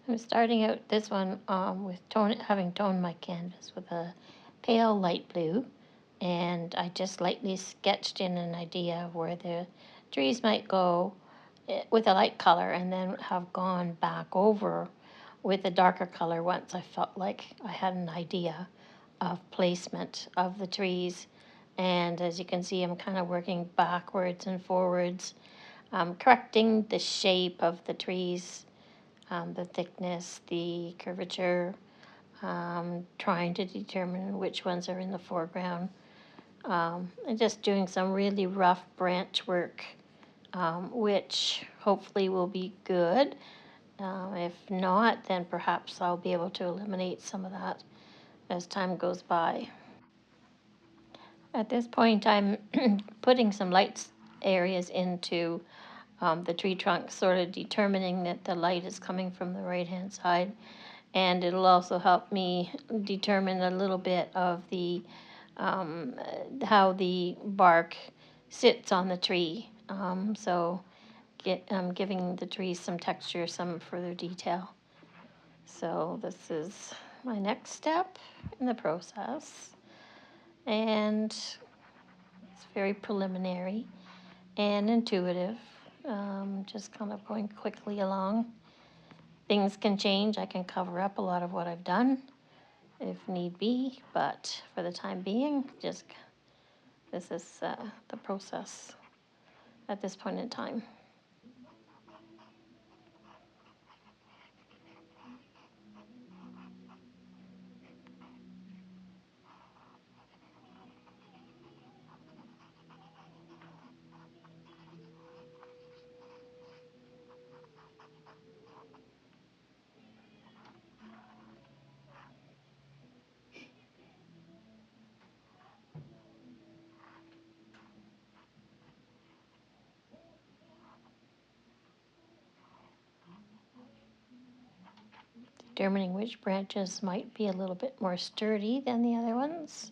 I'm starting out this one with having toned my canvas with a pale light blue, and I just lightly sketched in an idea of where the trees might go with a light color, and then have gone back over with a darker color once I felt like I had an idea of placement of the trees. And as you can see, I'm kind of working backwards and forwards, correcting the shape of the trees, the thickness, the curvature, trying to determine which ones are in the foreground, and just doing some really rough branch work, which hopefully will be good. If not, then perhaps I'll be able to eliminate some of that as time goes by. At this point, I'm putting some light areas into the tree trunk, sort of determining that the light is coming from the right-hand side. And it'll also help me determine a little bit of the how the bark sits on the tree. So giving the trees some texture, some further detail. So this is my next step in the process. And it's very preliminary and intuitive, just kind of going quickly along. Things can change. I can cover up a lot of what I've done if need be, but for the time being, just this is the process at this point in time. Determining which branches might be a little bit more sturdy than the other ones.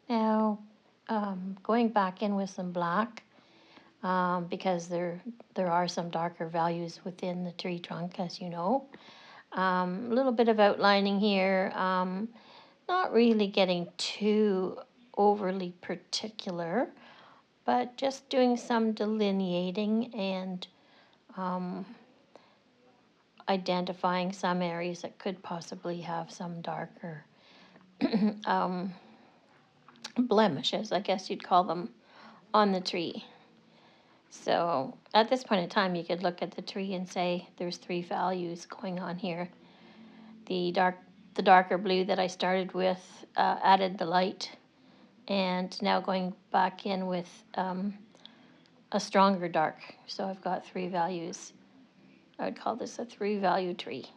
Now, going back in with some black, because there are some darker values within the tree trunk, as you know. A little bit of outlining here, not really getting too overly particular, but just doing some delineating and identifying some areas that could possibly have some darker blemishes, I guess you'd call them, on the tree. So at this point in time, you could look at the tree and say there's three values going on here. The darker blue that I started with added the light, and now going back in with a stronger dark. So I've got three values. I would call this a three-value tree.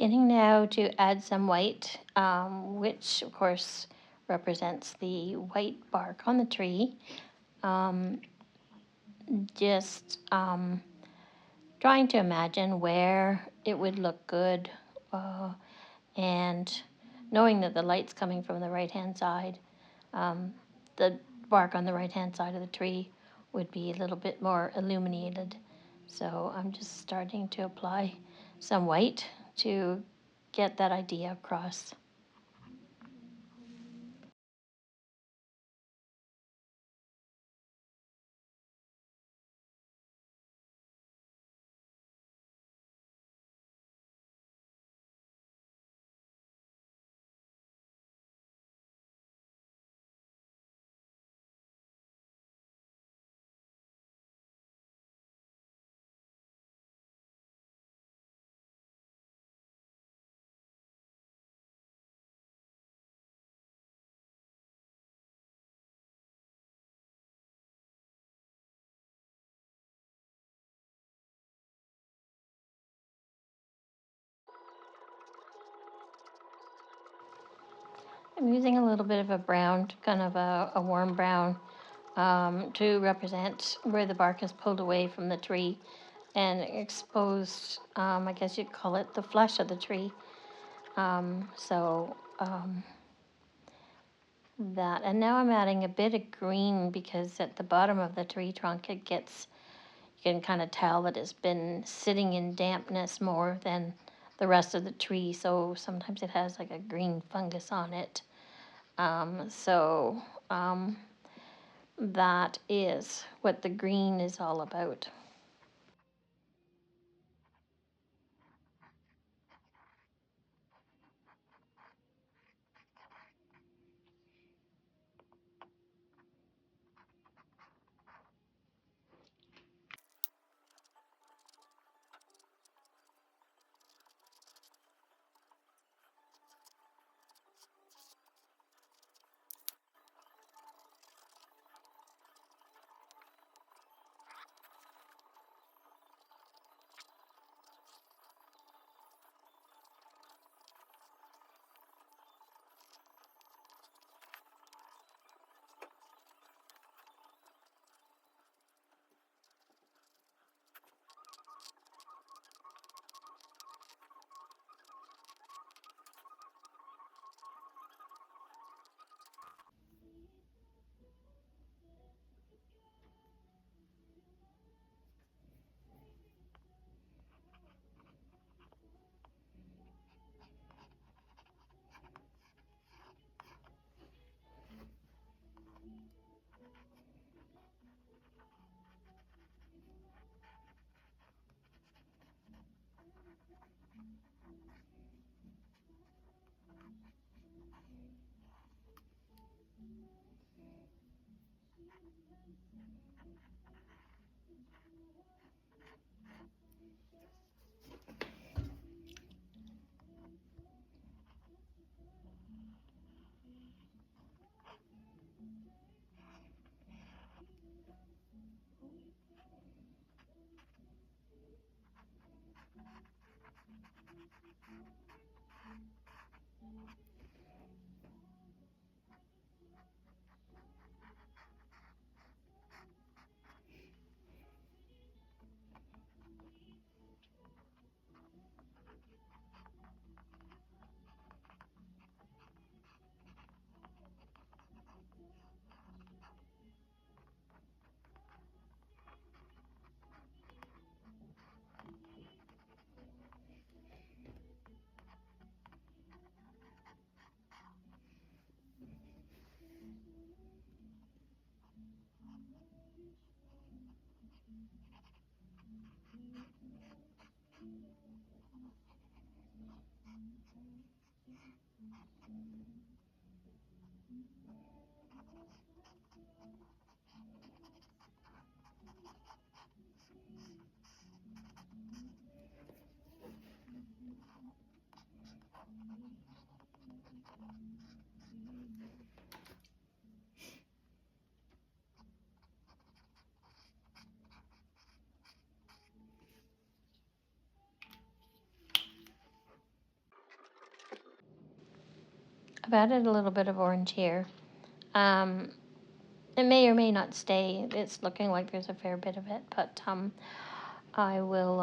beginning now to add some white, which of course represents the white bark on the tree. Just trying to imagine where it would look good, and knowing that the light's coming from the right-hand side, the bark on the right-hand side of the tree would be a little bit more illuminated. So I'm just starting to apply some white to get that idea across. I'm using a little bit of a brown, kind of a warm brown, to represent where the bark is pulled away from the tree and exposed, I guess you'd call it the flesh of the tree. That, and now I'm adding a bit of green because at the bottom of the tree trunk it gets, you can kind of tell that it's been sitting in dampness more than the rest of the tree, so sometimes it has like a green fungus on it. So that is what the green is all about. I've added a little bit of orange here. It may or may not stay. It's looking like there's a fair bit of it, but I will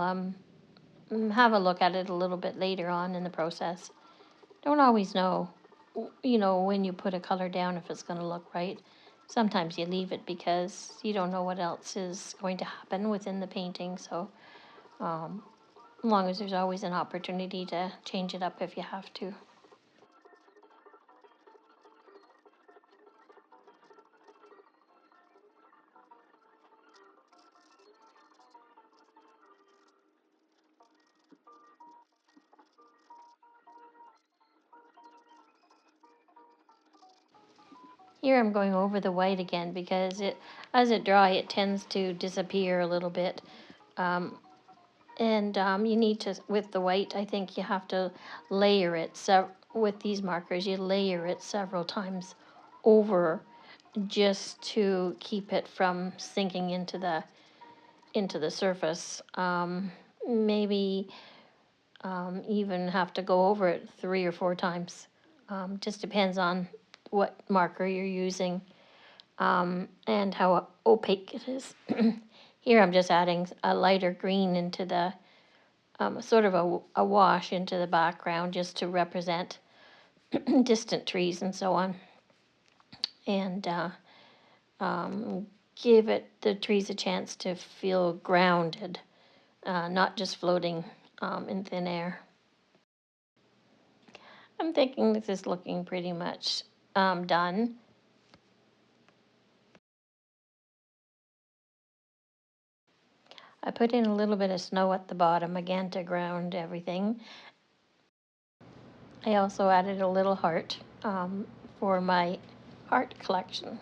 have a look at it a little bit later on in the process. Don't always know, when you put a color down if it's going to look right. Sometimes you leave it because you don't know what else is going to happen within the painting. So as long as there's always an opportunity to change it up if you have to. Here I'm going over the white again because as it dries, it tends to disappear a little bit. And you need to, with the white, I think you have to layer it. So with these markers, you layer it several times over just to keep it from sinking into the surface. Maybe even have to go over it 3 or 4 times. Just depends on what marker you're using and how opaque it is. Here I'm just adding a lighter green into the sort of a wash into the background just to represent distant trees and so on, and give the trees a chance to feel grounded, not just floating in thin air. I'm thinking this is looking pretty much done. I put in a little bit of snow at the bottom again to ground everything. I also added a little heart for my art collection.